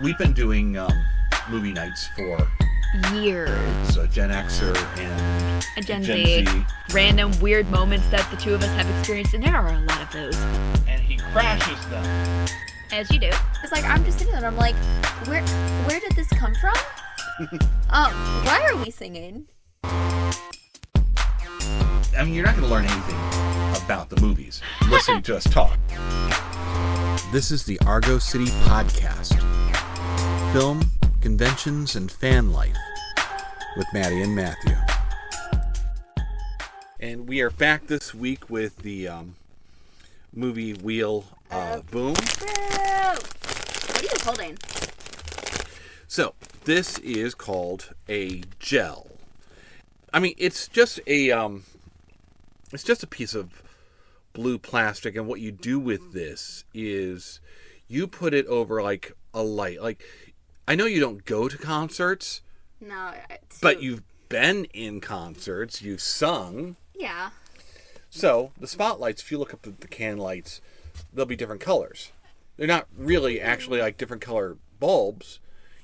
We've been doing movie nights for years. So Gen Xer and A Gen Z. Random weird moments that the two of us have experienced, and there are a lot of those. And he crashes them. As you do. It's like, I'm just sitting there and I'm like, where did this come from? Why are we singing? I mean, you're not going to learn anything about the movies listening to us talk. This is the Argo City Podcast. Film, conventions, and fan life with Maddie and Matthew. And we are back this week with the movie Wheel Boom. What are you holding? So, this is called a gel. I mean, it's just a piece of blue plastic, and what you do with this is you put it over like a light. Like, I know you don't go to concerts. No. But you've been in concerts. You've sung. Yeah. So, the spotlights, if you look up at the can lights, they'll be different colors. They're not really actually like different color bulbs.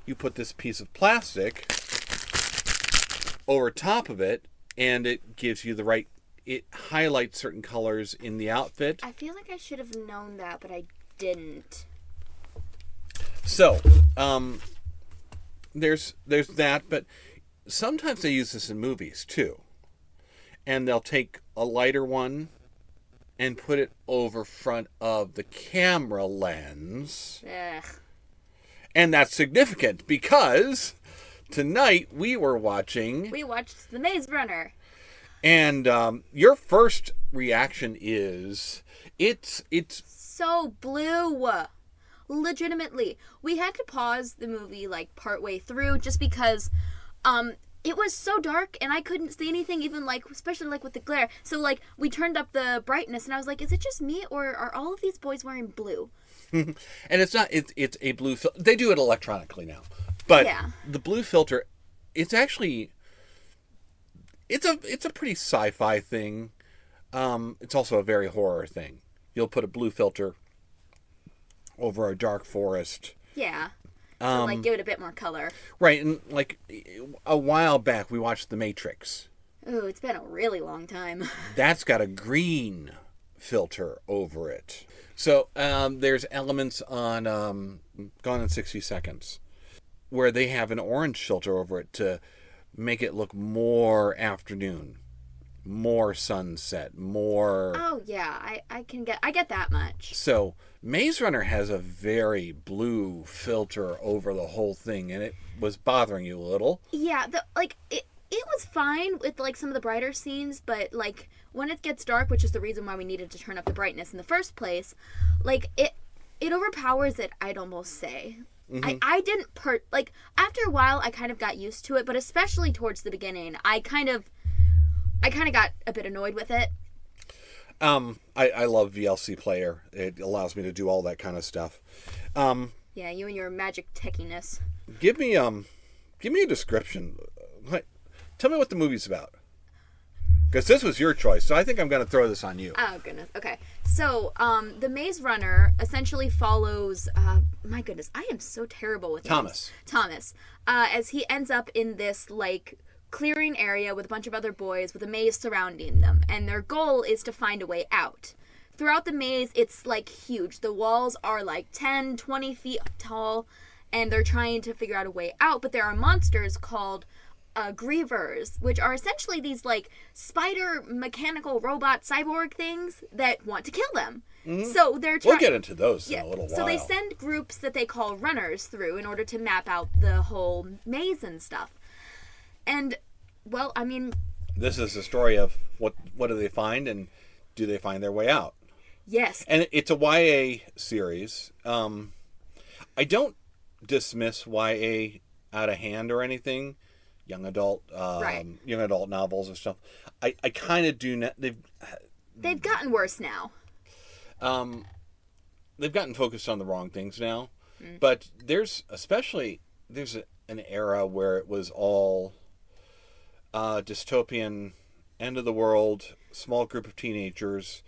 You put this piece of plastic over top of it, and it gives you the right... It highlights certain colors in the outfit. I feel like I should have known that, but I didn't. So, there's that, but sometimes they use this in movies, too. And they'll take a lighter one and put it over front of the camera lens. Ugh. And that's significant because tonight we watched The Maze Runner. And your first reaction is it's so blue. Legitimately. We had to pause the movie like partway through just because it was so dark and I couldn't see anything, even like, especially like with the glare. So like we turned up the brightness and I was like, is it just me or are all of these boys wearing blue? And it's not, it's a blue filter. They do it electronically now. But yeah. The blue filter, it's actually, it's a pretty sci-fi thing. It's also a very horror thing. You'll put a blue filter over a dark forest. Yeah. To like give it a bit more color. Right, and like a while back we watched The Matrix. Ooh, it's been a really long time. That's got a green filter over it. So there's elements on Gone in 60 Seconds where they have an orange filter over it to make it look more afternoon, more sunset, more... Oh, yeah, I get that much. So Maze Runner has a very blue filter over the whole thing, and it was bothering you a little. Yeah, it was fine with like some of the brighter scenes, but like when it gets dark, which is the reason why we needed to turn up the brightness in the first place, like it overpowers it, I'd almost say. Mm-hmm. I didn't after a while I kind of got used to it, but especially towards the beginning, I kind of got a bit annoyed with it. I love VLC Player. It allows me to do all that kind of stuff. Yeah, you and your magic techiness. Give me a description. Tell me what the movie's about. Because this was your choice, so I think I'm going to throw this on you. Oh, goodness. Okay. So, The Maze Runner essentially follows... my goodness, I am so terrible with Thomas. names. Thomas. As he ends up in this, like, clearing area with a bunch of other boys with a maze surrounding them. And their goal is to find a way out. Throughout the maze, it's, like, huge. The walls are, like, 10, 20 feet tall, and they're trying to figure out a way out. But there are monsters called... grievers, which are essentially these like spider mechanical robot cyborg things that want to kill them. Mm-hmm. So they're we'll get into those in a little while. So they send groups that they call runners through in order to map out the whole maze and stuff. And well, I mean, this is the story of what do they find and do they find their way out? Yes. And it's a YA series. I don't dismiss YA out of hand or anything. Young adult novels and stuff. I kind of do. They've gotten worse now. They've gotten focused on the wrong things now. Mm. But there's an era where it was all dystopian, end of the world, small group of teenagers,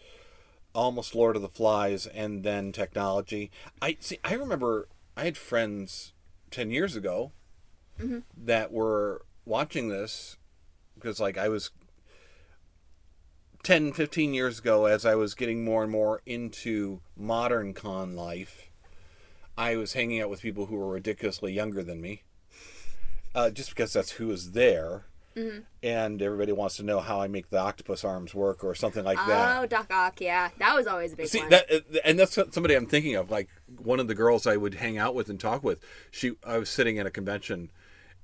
almost Lord of the Flies, and then technology. I remember I had friends 10 years ago that were watching this because, like, I was 10, 15 years ago, as I was getting more and more into modern con life, I was hanging out with people who were ridiculously younger than me, just because that's who was there. Mm-hmm. And everybody wants to know how I make the octopus arms work or something like that. Oh, Doc Ock, yeah. That was always a big one. And that's somebody I'm thinking of. Like, one of the girls I would hang out with and talk with, I was sitting at a convention,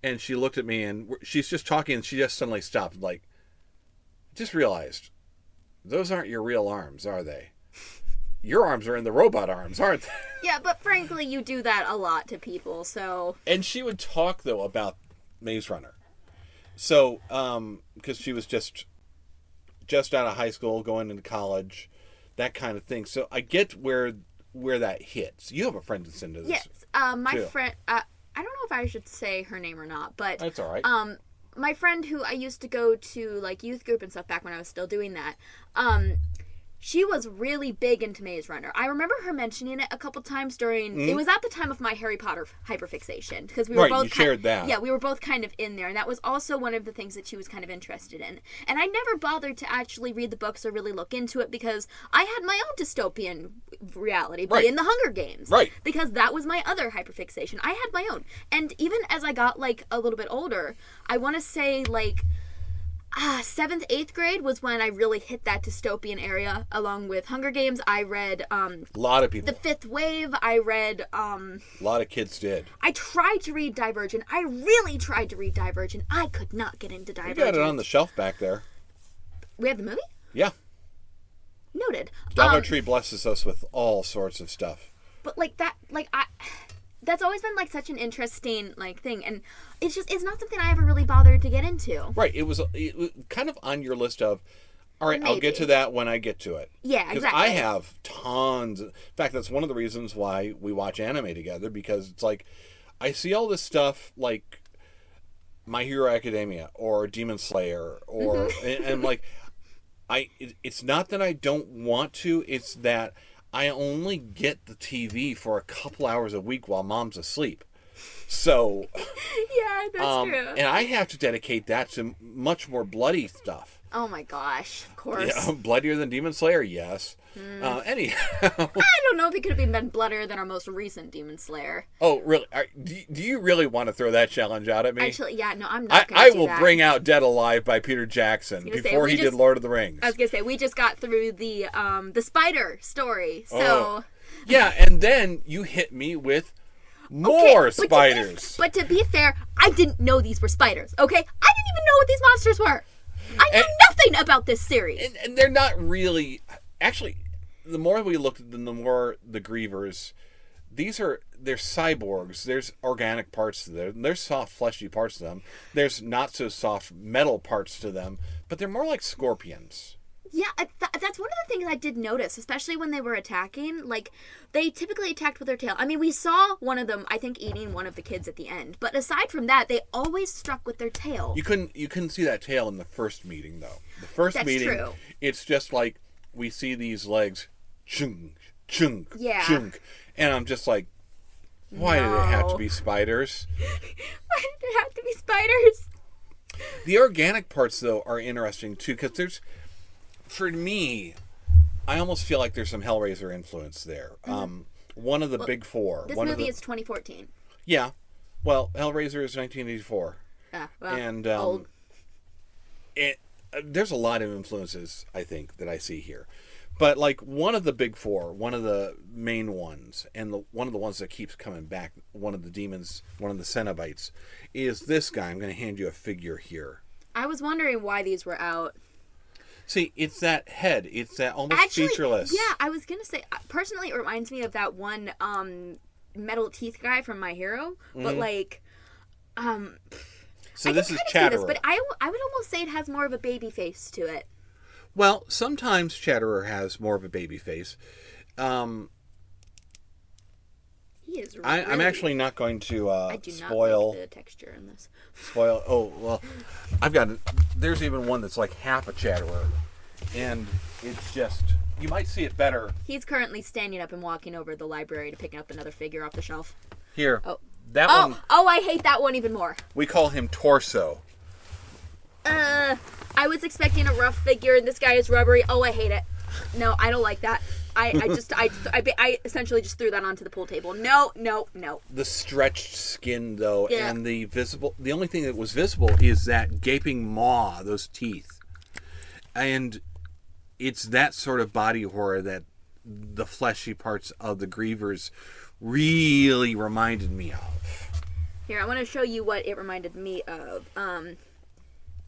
and she looked at me, and she's just talking, and she just suddenly stopped, like, just realized, those aren't your real arms, are they? Your arms are in the robot arms, aren't they? Yeah, but frankly, you do that a lot to people, so... And she would talk, though, about Maze Runner. So, because she was just out of high school, going into college, that kind of thing. So I get where that hits. You have a friend that's into this. Yes, my friend. I don't know if I should say her name or not, but that's all right. My friend who I used to go to like youth group and stuff back when I was still doing that. She was really big into Maze Runner. I remember her mentioning it a couple times during... Mm-hmm. It was at the time of my Harry Potter hyperfixation. Because we were both... you shared that. Yeah, we were both kind of in there. And that was also one of the things that she was kind of interested in. And I never bothered to actually read the books or really look into it because I had my own dystopian reality in the Hunger Games. Right. Because that was my other hyperfixation. I had my own. And even as I got, like, a little bit older, I want to say, like... 7th, 8th grade was when I really hit that dystopian area. Along with Hunger Games, I read a lot of people. The Fifth Wave. I read a lot of kids did. I tried to read Divergent. I really tried to read Divergent. I could not get into Divergent. You got it on the shelf back there. We have the movie? Yeah. Noted. Dollar Tree blesses us with all sorts of stuff. But like that, that's always been like such an interesting like thing, and it's not something I ever really bothered to get into. Right. It was kind of on your list of, all right, maybe. I'll get to that when I get to it. Yeah, exactly. Because I have tons. In fact, that's one of the reasons why we watch anime together, because it's like I see all this stuff like My Hero Academia or Demon Slayer or and like it's not that I don't want to, it's that I only get the TV for a couple hours a week while mom's asleep. So, yeah, that's true. And I have to dedicate that to much more bloody stuff. Oh my gosh, of course. Yeah, bloodier than Demon Slayer, yes. Anyhow. I don't know if it could have been bloodier than our most recent Demon Slayer. Oh, really? Do you really want to throw that challenge out at me? Actually, yeah, no, I'm not going to do that. I will bring out Dead Alive by Peter Jackson before he did Lord of the Rings. I was going to say, we just got through the spider story, so... Oh. Yeah, and then you hit me with more spiders. But to be fair, I didn't know these were spiders, okay? I didn't even know what these monsters were. I knew nothing about this series. And they're not really... Actually, the more we looked at them, the more the Grievers... They're cyborgs. There's organic parts to them. There's soft, fleshy parts to them. There's not so soft metal parts to them. But they're more like scorpions. Yeah, that's one of the things I did notice, especially when they were attacking. Like, they typically attacked with their tail. I mean, we saw one of them, I think, eating one of the kids at the end. But aside from that, they always struck with their tail. You couldn't see that tail in the first meeting, though. The first meeting, true. It's just like we see these legs, chunk, chunk, chunk. And I'm just like, why did it have to be spiders? Why did it have to be spiders? The organic parts, though, are interesting, too, because there's... For me, I almost feel like there's some Hellraiser influence there. One of the big four. This movie is 2014. Yeah. Well, Hellraiser is 1984. Well, and old. There's a lot of influences, I think, that I see here. But, like, one of the big four, one of the main ones, and one of the ones that keeps coming back, one of the demons, one of the Cenobites, is this guy. I'm going to hand you a figure here. I was wondering why these were out. See, it's that head. It's that almost featureless. Yeah, I was going to say, personally, it reminds me of that one metal teeth guy from My Hero. But, like, so this is Chatterer. But I would almost say it has more of a baby face to it. Well, sometimes Chatterer has more of a baby face. He is really... I'm actually not going to I do spoil... not like the texture in this. Spoil... Oh, well, there's even one that's like half a Chatterer. And it's just... You might see it better. He's currently standing up and walking over the library to pick up another figure off the shelf. Here. Oh. That one, Oh, I hate that one even more. we call him Torso. I was expecting a rough figure, and this guy is rubbery. Oh, I hate it. No, I don't like that. I essentially just threw that onto the pool table. No. The stretched skin, though, Yeah. and the only thing that was visible is that gaping maw, those teeth. And it's that sort of body horror that the fleshy parts of the Grievers really reminded me of. Here, I want to show you what it reminded me of.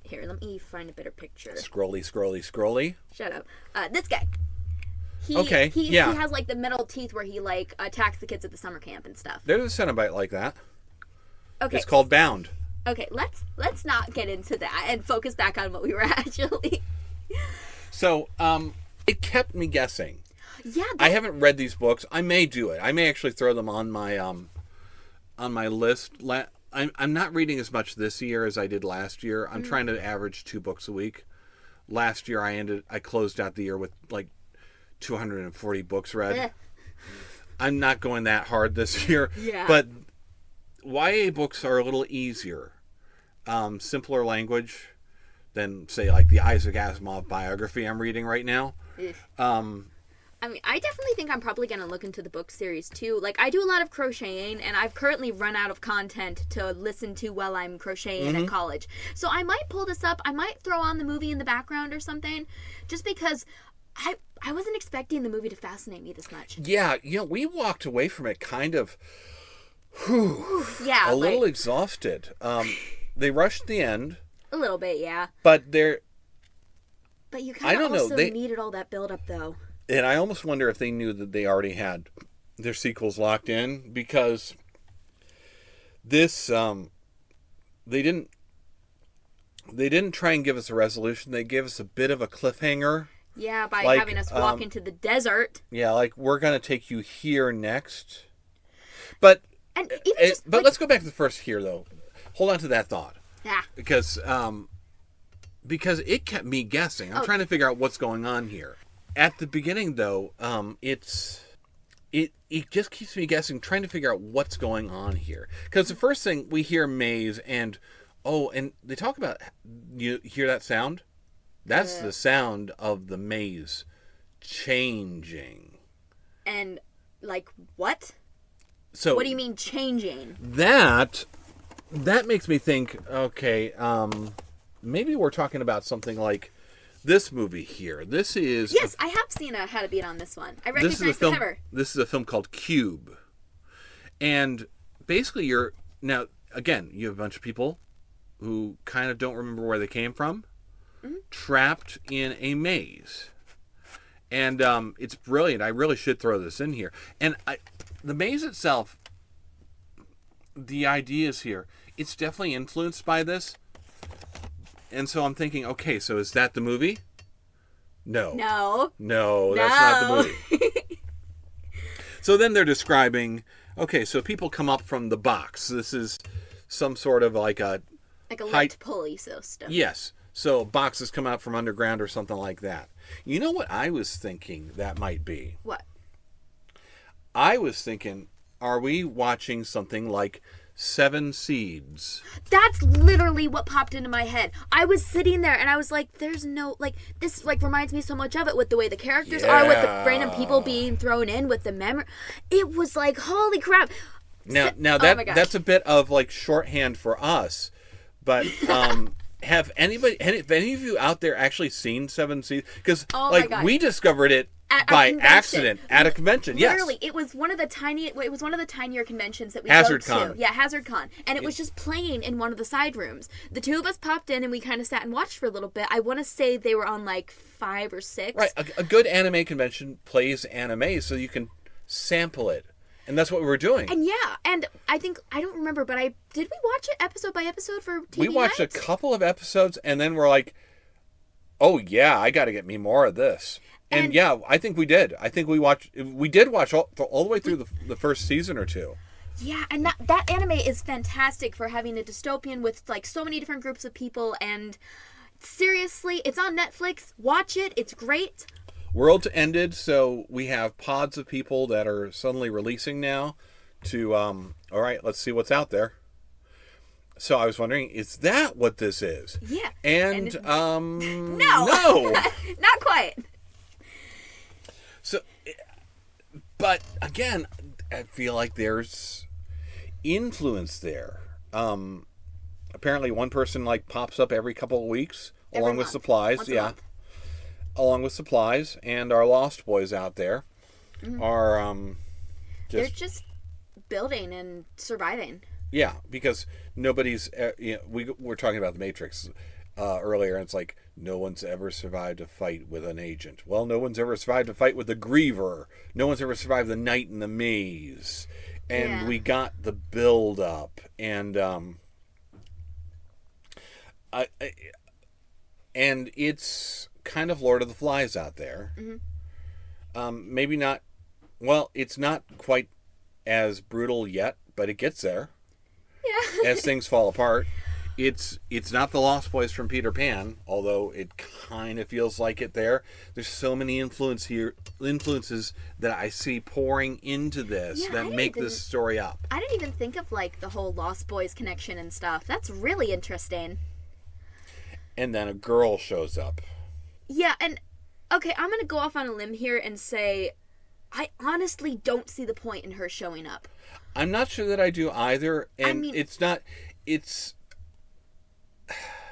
Here, let me find a better picture. Scrolly. Shut up. This guy. He has like the metal teeth where he like attacks the kids at the summer camp and stuff. There's a Cenobite like that. Okay. It's called Bound. Okay, let's not get into that and focus back on what we were actually. So, it kept me guessing. Yeah. I haven't read these books. I may do it. I may actually throw them on my list. I'm not reading as much this year as I did last year. I'm trying to average 2 books a week. Last year I closed out the year with like 240 books read. I'm not going that hard this year. Yeah. But YA books are a little easier. Simpler language than, say, like the Isaac Asimov biography I'm reading right now. I mean, I definitely think I'm probably going to look into the book series too. Like, I do a lot of crocheting, and I've currently run out of content to listen to while I'm crocheting at college. So I might pull this up. I might throw on the movie in the background or something, just because I wasn't expecting the movie to fascinate me this much. Yeah, we walked away from it kind of Yeah, a little exhausted. They rushed the end. A little bit, yeah. But you kind of also needed all that build-up, though. And I almost wonder if they knew that they already had their sequels locked in, because this they didn't try and give us a resolution. They gave us a bit of a cliffhanger. Yeah, by having us walk into the desert. Yeah, like, we're going to take you here next. But let's go back to the first here, though. Hold on to that thought. Yeah. Because it kept me guessing. I'm trying to figure out what's going on here. At the beginning, though, it just keeps me guessing, trying to figure out what's going on here. Because the first thing, we hear maze, and they talk about, you hear that sound? That's the sound of the maze changing. And, like, what? So what do you mean changing? That makes me think, okay, maybe we're talking about something like this movie here. This is... Yes, I have seen How to Beat on this one. I recognize the cover. This is a film called Cube. And basically now, again, you have a bunch of people who kind of don't remember where they came from, trapped in a maze. And it's brilliant. I really should throw this in here. And the maze itself, the ideas here, it's definitely influenced by this. And so I'm thinking, okay, so is that the movie? No, that's not the movie. So then they're describing, okay, so people come up from the box. This is some sort of like a light pulley system. Yes. So boxes come out from underground or something like that. You know what I was thinking that might be? What? I was thinking, are we watching something like Seven Seeds? That's literally what popped into my head. I was sitting there and I was like, there's no, like, this like reminds me so much of it, with the way the characters are, with the random people being thrown in, with the memory. It was like, holy crap. Now that's a bit of like shorthand for us, but have any of you out there actually seen Seven Seeds? Because we discovered it by accident at a convention. Yes, literally, it was one of the tinier conventions that we Hazard go to. Con. Yeah, Hazard Con, and it was just playing in one of the side rooms. The two of us popped in and we kind of sat and watched for a little bit. I want to say they were on like 5 or 6. Right, a good anime convention plays anime, so you can sample it. And that's what we were doing. And yeah, and I don't remember, but did we watch it episode by episode for TV We watched night? a couple of episodes, and then we're like, oh yeah, I got to get me more of this. And yeah, I think we did. I think we did watch all the way through the first season or 2. Yeah, and that anime is fantastic for having a dystopian with like so many different groups of people, and seriously, it's on Netflix. Watch it. It's great. World's ended, so we have pods of people that are suddenly releasing now to, all right, let's see what's out there. So I was wondering, is that what this is? Yeah. And No. no. Not quite. So, but again, I feel like there's influence there. Apparently one person like pops up every couple of weeks along with supplies. Once a month. Along with supplies, and our Lost Boys out there are they're just building and surviving. Yeah, because nobody's we were talking about the Matrix earlier, and it's like no one's ever survived a fight with an agent. Well, no one's ever survived a fight with a griever. No one's ever survived the night in the maze. And we got the build up, and and it's kind of Lord of the Flies out there. Maybe not. Well, it's not quite as brutal yet, but it gets there. Yeah. As things fall apart. It's not the Lost Boys from Peter Pan, although it kind of feels like it there. There's so many influences that I see pouring into this that make this story up. I didn't even think of like the whole Lost Boys connection and stuff. That's really interesting. And then a girl shows up. Yeah, and okay, I'm gonna go off on a limb here and say I honestly don't see the point in her showing up. I'm not sure that I do either, and I mean,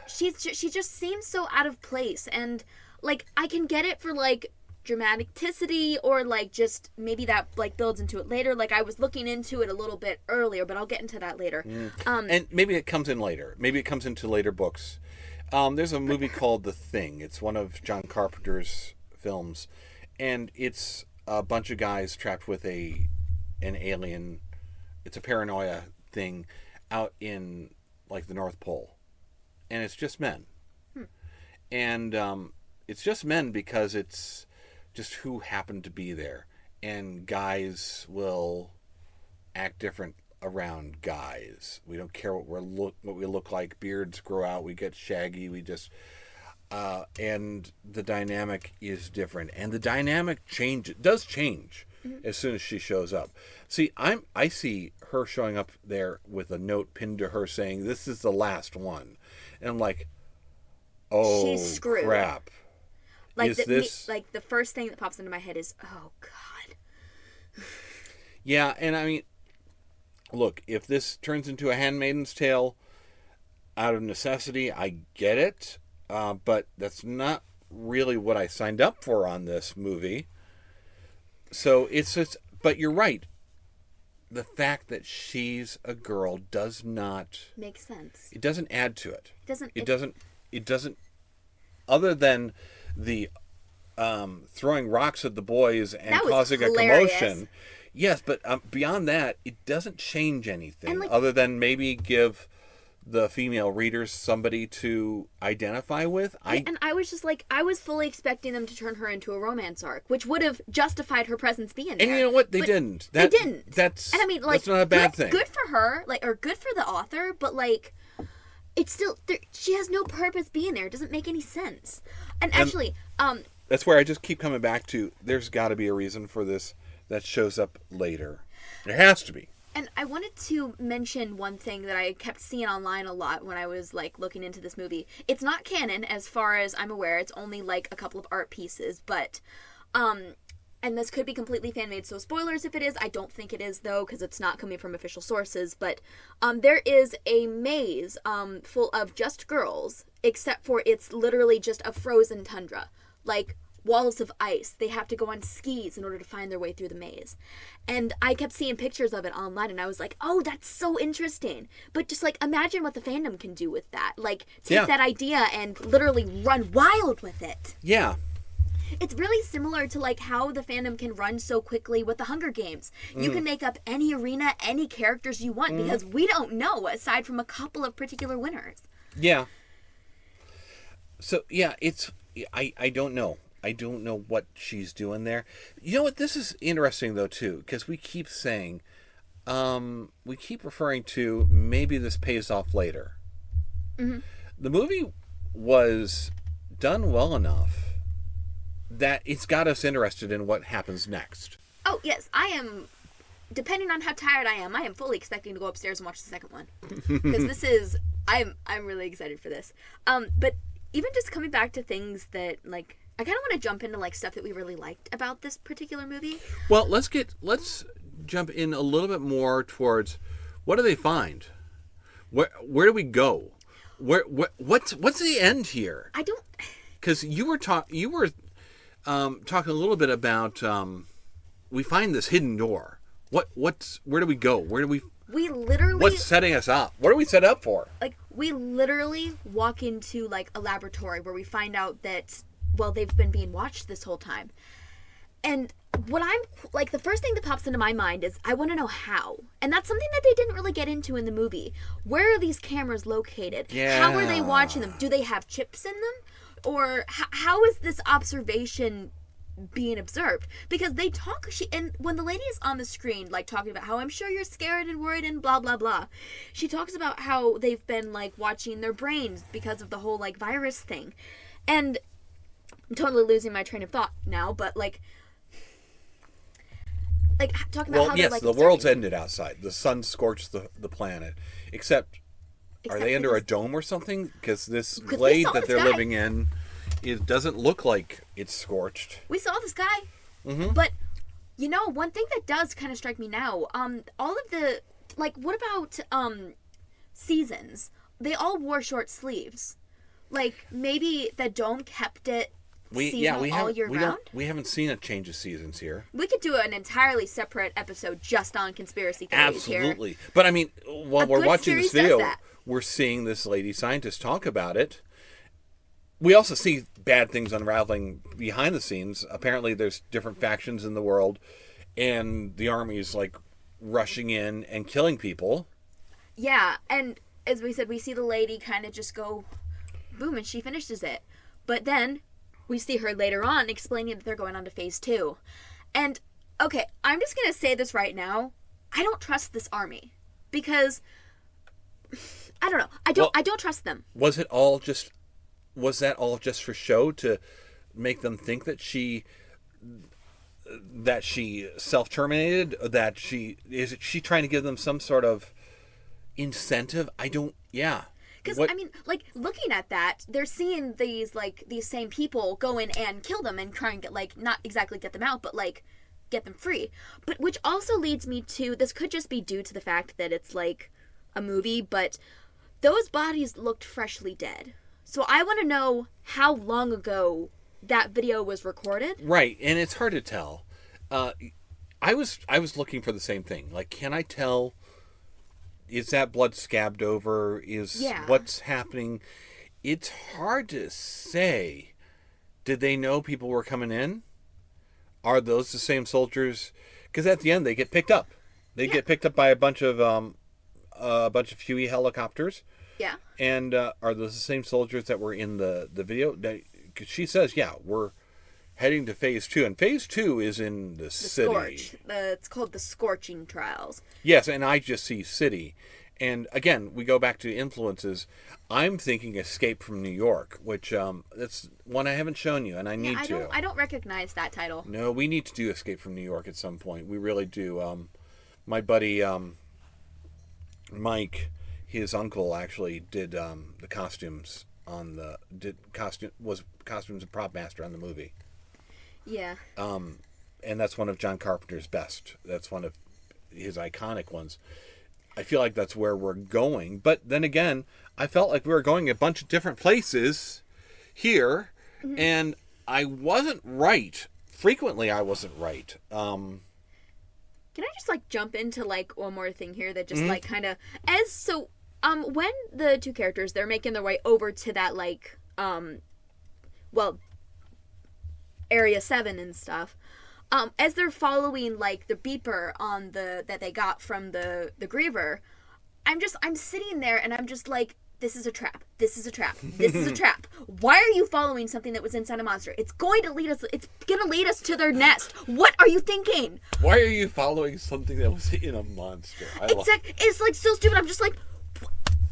she just seems so out of place, and like I can get it for like dramaticity or like just maybe that like builds into it later. Like I was looking into it a little bit earlier, but I'll get into that later. And maybe it comes in later. Maybe it comes into later books. There's a movie called The Thing. It's one of John Carpenter's films, and it's a bunch of guys trapped with an alien. It's a paranoia thing out in like the North Pole, and it's just men. And it's just men because it's just who happened to be there, and guys will act different around guys. We don't care what we look like. Beards grow out. We get shaggy. We just and the dynamic is different, and the dynamic does change as soon as she shows up. See, I see her showing up there with a note pinned to her saying, "This is the last one," and I'm like, "Oh, she's screwed. Crap!" Like the first thing that pops into my head is, "Oh God." Yeah, and I mean, look, if this turns into a Handmaid's Tale out of necessity, I get it, but that's not really what I signed up for on this movie. So it's just, but you're right. The fact that she's a girl does not make sense. It doesn't add to it. It doesn't. Other than the throwing rocks at the boys and causing hilarious. A commotion. Yes, but beyond that, it doesn't change anything other than maybe give the female readers somebody to identify with. And I was just like, I was fully expecting them to turn her into a romance arc, which would have justified her presence being there. And you know what? They didn't. They didn't. And I mean, like, that's not a bad thing. Good for her, or good for the author, but like, it's still she has no purpose being there. It doesn't make any sense. And actually, that's where I just keep coming back to. There's got to be a reason for this that shows up later. There has to be. And I wanted to mention one thing that I kept seeing online a lot when I was like looking into this movie. It's not canon as far as I'm aware. It's only like a couple of art pieces, but and this could be completely fan made, so spoilers if it is. I don't think it is though, because it's not coming from official sources. But there is a maze full of just girls, except for it's literally just a frozen tundra, like walls of ice. They have to go on skis in order to find their way through the maze. And I kept seeing pictures of it online, and I was like, oh, that's so interesting. But just like imagine what the fandom can do with that. Like take that idea and literally run wild with it. Yeah. It's really similar to like how the fandom can run so quickly with the Hunger Games. You can make up any arena, any characters you want, because we don't know aside from a couple of particular winners. Yeah. So yeah, I don't know. I don't know what she's doing there. You know what? This is interesting, though, too, because we keep saying, we keep referring to maybe this pays off later. The movie was done well enough that it's got us interested in what happens next. Oh, yes. I am depending on how tired I am fully expecting to go upstairs and watch the second one. Because this is, I'm really excited for this. But even just coming back to things that, like, I kind of want to jump into, like, stuff that we really liked about this particular movie. Well, let's jump in a little bit more towards, what do they find? Where do we go? What's the end here? I don't... Because you were talking a little bit about, we find this hidden door. Where do we go? We literally... What's setting us up? What are we set up for? Like, we literally walk into, like, a laboratory where we find out that, well, they've been being watched this whole time. And what I'm, like, the first thing that pops into my mind is, I want to know how. And that's something that they didn't really get into in the movie. Where are these cameras located? Yeah. How are they watching them? Do they have chips in them? Or how is this observation being observed? Because they talk, and when the lady is on the screen, like, talking about how I'm sure you're scared and worried and blah, blah, blah, she talks about how they've been, like, watching their brains because of the whole, like, virus thing. And I'm totally losing my train of thought now, but, like talking about how they're, like, the world's ended outside. The sun scorched the planet. Except are they under a dome or something? Because this glade that they're living in, it doesn't look like it's scorched. We saw the sky. Mm-hmm. But, you know, one thing that does kind of strike me now, all of the, like, what about seasons? They all wore short sleeves. Like, maybe the dome kept it seasonal all year round? We haven't seen a change of seasons here. We could do an entirely separate episode just on conspiracy theories. Absolutely. Here. But, I mean, while we're watching this video, we're seeing this lady scientist talk about it. We also see bad things unraveling behind the scenes. Apparently there's different factions in the world, and the army is, like, rushing in and killing people. Yeah, and as we said, we see the lady kind of just go boom, and she finishes it. But then we see her later on explaining that they're going on to phase 2. And, okay, I'm just going to say this right now. I don't trust this army. Because, I don't know. I don't trust them. Was that all just for show, to make them think that she self-terminated? That is she trying to give them some sort of incentive? Because, I mean, like, looking at that, they're seeing these same people go in and kill them and try and get, like, not exactly get them out, but, like, get them free. But which also leads me to, this could just be due to the fact that it's, like, a movie, but those bodies looked freshly dead. So I want to know how long ago that video was recorded. Right, and it's hard to tell. I was looking for the same thing. Like, can I tell? Is that blood scabbed over? What's happening? It's hard to say. Did they know people were coming in? Are those the same soldiers? Because at the end they get picked up. They get picked up by a bunch of Huey helicopters. Yeah. And are those the same soldiers that were in the video? Because she says, we're heading to phase 2. And phase 2 is in the city. Scorch. It's called the Scorching Trials. Yes, and I just see city. And again, we go back to influences. I'm thinking Escape from New York, which that's one I haven't shown you, and I need to. I don't recognize that title. No, we need to do Escape from New York at some point. We really do. My buddy Mike, his uncle, actually did the costumes was costumes and prop master on the movie. Yeah. And that's one of John Carpenter's best. That's one of his iconic ones. I feel like that's where we're going. But then again, I felt like we were going a bunch of different places here, and I wasn't right. Frequently, I wasn't right. Can I just, like, jump into, like, one more thing here that just, like, kind of... when the two characters, they're making their way over to that, like, Area 7 and stuff, as they're following, like, the beeper on that they got from the griever, I'm sitting there and I'm just like, this is a trap. This is a trap. This is a trap. Why are you following something that was inside a monster? It's going to lead us to their nest. What are you thinking? Why are you following something that was in a monster? It's like so stupid. I'm just like,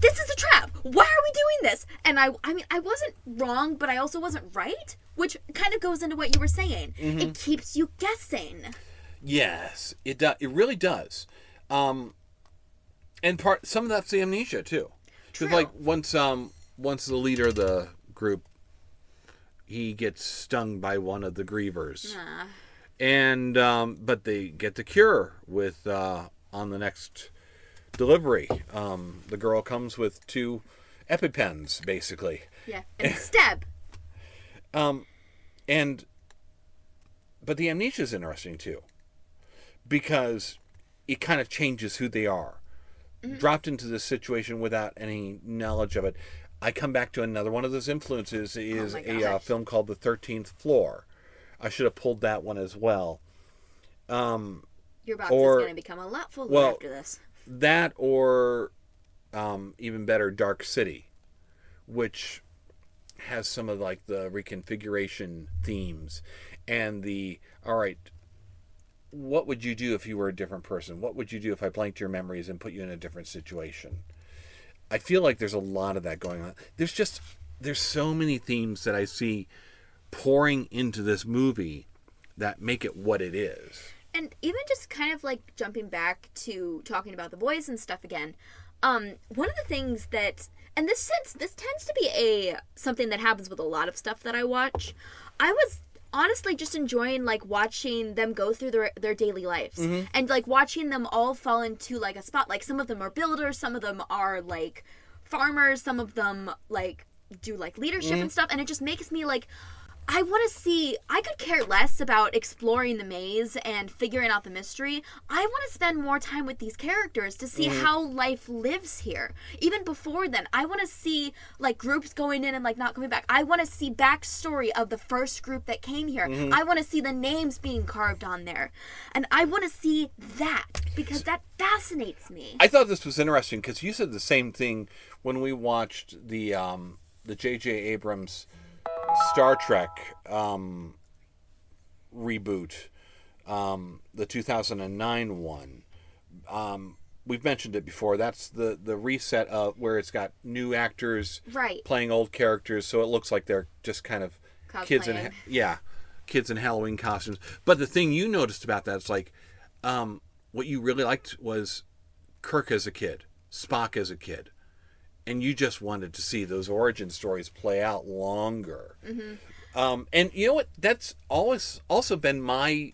this is a trap. Why are we doing this? And I mean, I wasn't wrong, but I also wasn't right, which kind of goes into what you were saying. Mm-hmm. It keeps you guessing. Yes, it it really does. And some of that's the amnesia too. Because like once the leader of the group, he gets stung by one of the grievers, and but they get the cure with on the next delivery. The girl comes with 2 EpiPens, basically. Yeah, and stab. But the amnesia is interesting too, because it kind of changes who they are. Dropped into this situation without any knowledge of it. I come back to another one of those influences is a film called The 13th Floor. I should have pulled that one as well. Your box is going to become a lot fuller after this. That or even better, Dark City, which has some of like the reconfiguration themes and all right, what would you do if you were a different person? What would you do if I blanked your memories and put you in a different situation? I feel like there's a lot of that going on. There's so many themes that I see pouring into this movie that make it what it is. And even just kind of like jumping back to talking about the boys and stuff again, one of the things that, and this tends to be something that happens with a lot of stuff that I watch. I was honestly just enjoying like watching them go through their daily lives and like watching them all fall into like a spot. Like some of them are builders, some of them are like farmers, some of them like do like leadership and stuff, and it just makes me like, I could care less about exploring the maze and figuring out the mystery. I want to spend more time with these characters to see how life lives here. Even before then, I want to see, like, groups going in and, like, not coming back. I want to see backstory of the first group that came here. I want to see the names being carved on there. And I want to see that, because that fascinates me. I thought this was interesting, because you said the same thing when we watched the J.J. Abrams Star Trek reboot, the 2009 one. We've mentioned it before. That's the reset of where it's got new actors playing old characters, so it looks like they're just kind of kids in Halloween costumes. But the thing you noticed about that is like, what you really liked was Kirk as a kid, Spock as a kid. And you just wanted to see those origin stories play out longer. And you know what? That's always also been my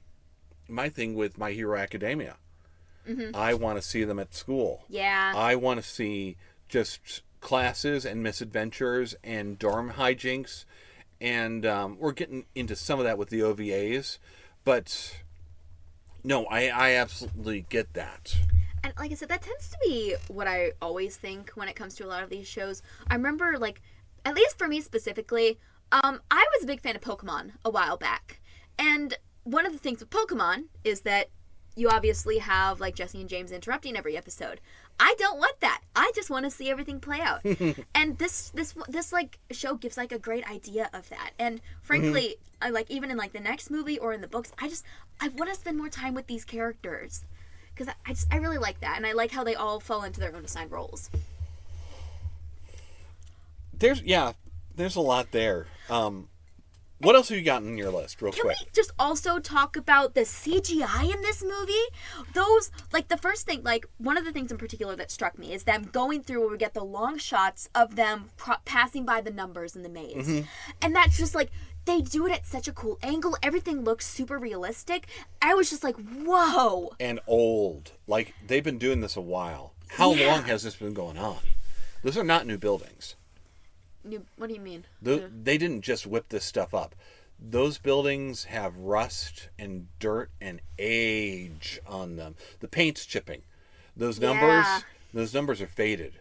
thing with My Hero Academia. I want to see them at school. Yeah. I want to see just classes and misadventures and dorm hijinks. And we're getting into some of that with the OVAs. But no, I absolutely get that. And like I said, that tends to be what I always think when it comes to a lot of these shows. I remember, like, at least for me specifically, I was a big fan of Pokemon a while back. And one of the things with Pokemon is that you obviously have, like, Jesse and James interrupting every episode. I don't want that. I just want to see everything play out. And this like show gives like a great idea of that. And frankly, I like even in like the next movie or in the books, I want to spend more time with these characters. Because I really like that, and I like how they all fall into their own assigned roles. There's a lot there. What else have you got on your list, real quick? Can we just also talk about the CGI in this movie? Those, like, the first thing, like, one of the things in particular that struck me is them going through where we get the long shots of them passing by the numbers in the maze. And that's just, like, they do it at such a cool angle. Everything looks super realistic. I was just like, whoa. And old. Like, they've been doing this a while. How long has this been going on? Those are not new buildings. What do you mean? They didn't just whip this stuff up. Those buildings have rust and dirt and age on them. The paint's chipping. Those numbers are faded.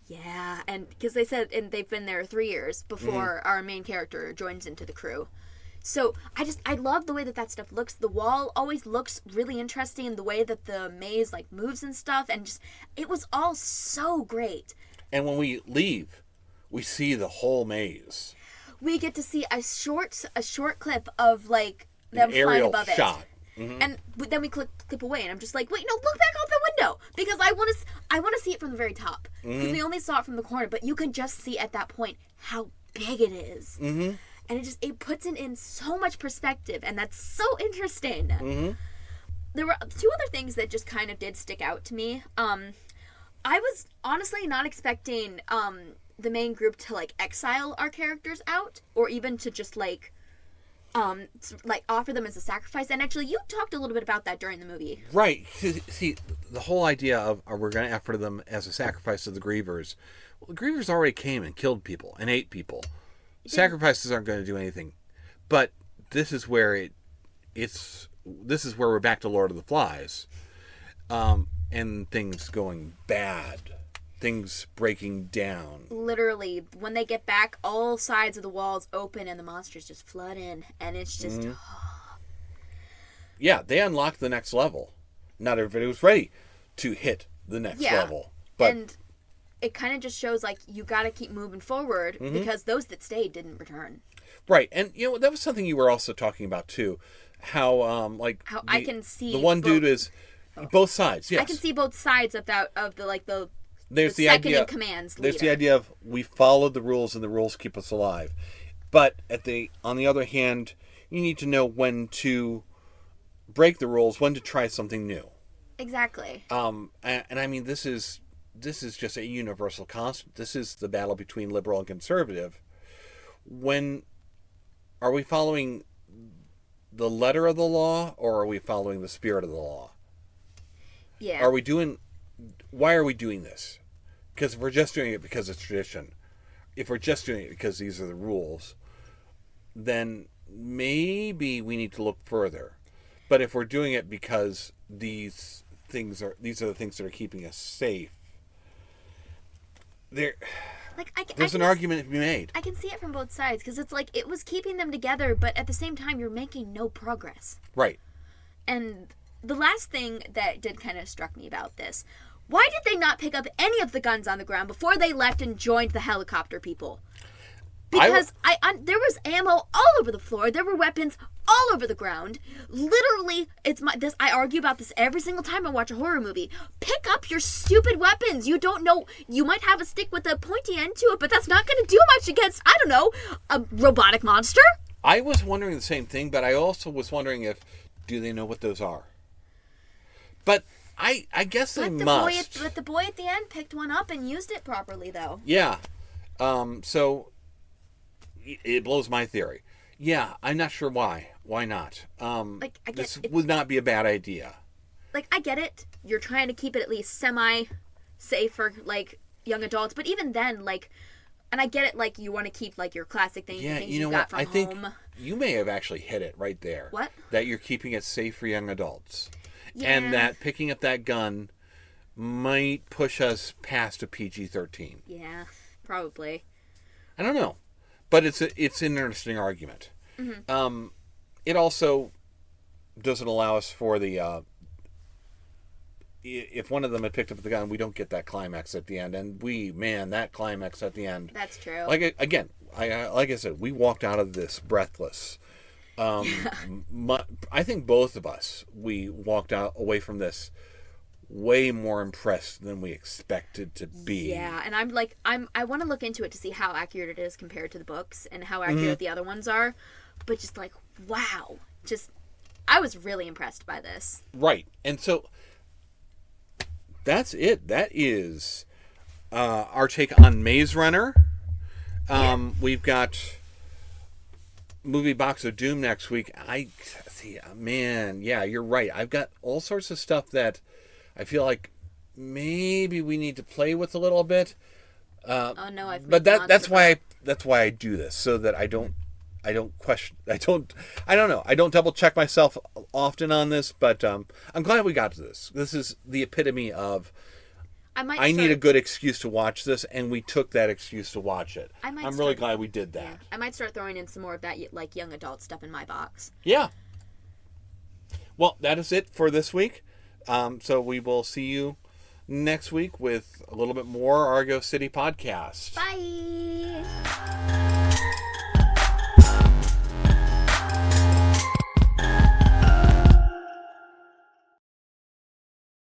Yeah, and because they said, and they've been there 3 years before our main character joins into the crew. So I love the way that stuff looks. The wall always looks really interesting, the way that the maze like moves and stuff, and just it was all so great. And when we leave, we see the whole maze. We get to see a short clip of like them flying above shot. it. And then we clip away, and I'm just like, wait, no, look back out the window, because I want to see it from the very top, because we only saw it from the corner, but you can just see at that point how big it is, and it puts it in so much perspective, and that's so interesting. there were two other things that just kind of did stick out to me. I was honestly not expecting the main group to like exile our characters out, or even to just like offer them as a sacrifice. And actually, you talked a little bit about that during the movie. Right. See, the whole idea of we're going to offer them as a sacrifice to the Grievers. Well, the Grievers already came and killed people and ate people. Sacrifices aren't going to do anything. But this is where this is where we're back to Lord of the Flies. And things going bad. Things breaking down. Literally, when they get back, all sides of the walls open and the monsters just flood in. And it's just... Yeah, they unlocked the next level. Not everybody was ready to hit the next level. But and it kind of just shows, like, you got to keep moving forward because those that stayed didn't return. Right, and, that was something you were also talking about, too. How I can see... The one dude is... Both sides, yes. I can see both sides of the There's the second idea, in command's There's leader. the idea of we followed the rules and the rules keep us alive. But on the other hand, you need to know when to break the rules, when to try something new. Exactly. And I mean, this is just a universal constant. This is the battle between liberal and conservative. When are we following the letter of the law, or are we following the spirit of the law? Yeah. Why are we doing this? Because if we're just doing it because it's tradition, if we're just doing it because these are the rules, then maybe we need to look further. But if we're doing it because these are the things that are keeping us safe, there's an argument to be made. I can see it from both sides because it's like it was keeping them together, but at the same time, you're making no progress. Right. And the last thing that did kind of struck me about this, why did they not pick up any of the guns on the ground before they left and joined the helicopter people? Because there was ammo all over the floor. There were weapons all over the ground. Literally, I argue about this every single time I watch a horror movie. Pick up your stupid weapons. You don't know. You might have a stick with a pointy end to it, but that's not going to do much against, I don't know, a robotic monster. I was wondering the same thing, but I also was wondering do they know what those are? But I guess they must. But the boy at the end picked one up and used it properly, though. Yeah. So it blows my theory. Yeah, I'm not sure why. Why not? This would not be a bad idea. Like, I get it. You're trying to keep it at least semi-safe for, like, young adults. But even then, like... And I get it, like, you want to keep, like, your classic things, yeah, things you know got what? from I home. think you may have actually hit it right there. What? That you're keeping it safe for young adults. Yeah. And that picking up that gun might push us past a PG-13. Yeah, probably. I don't know. But it's an interesting argument. Mm-hmm. It also doesn't allow us for the... if one of them had picked up the gun, we don't get that climax at the end. And that climax at the end... That's true. Like I said, we walked out of this breathless. I think both of us, we walked away from this way more impressed than we expected to be. Yeah, and I want to look into it to see how accurate it is compared to the books and how accurate the other ones are. But just like, wow. I was really impressed by this. Right. And so that's it. That is our take on Maze Runner. We've got Movie Box of Doom next week. You're right. I've got all sorts of stuff that I feel like maybe we need to play with a little bit. But that's why I do this, so that I don't question. I don't know. I don't double check myself often on this, but I'm glad we got to this. This is the epitome of I need a good excuse to watch this, and we took that excuse to watch it. I'm really glad we did that. Yeah, I might start throwing in some more of that, like, young adult stuff in my box. Yeah. Well, that is it for this week. So we will see you next week with a little bit more Argo City Podcast. Bye.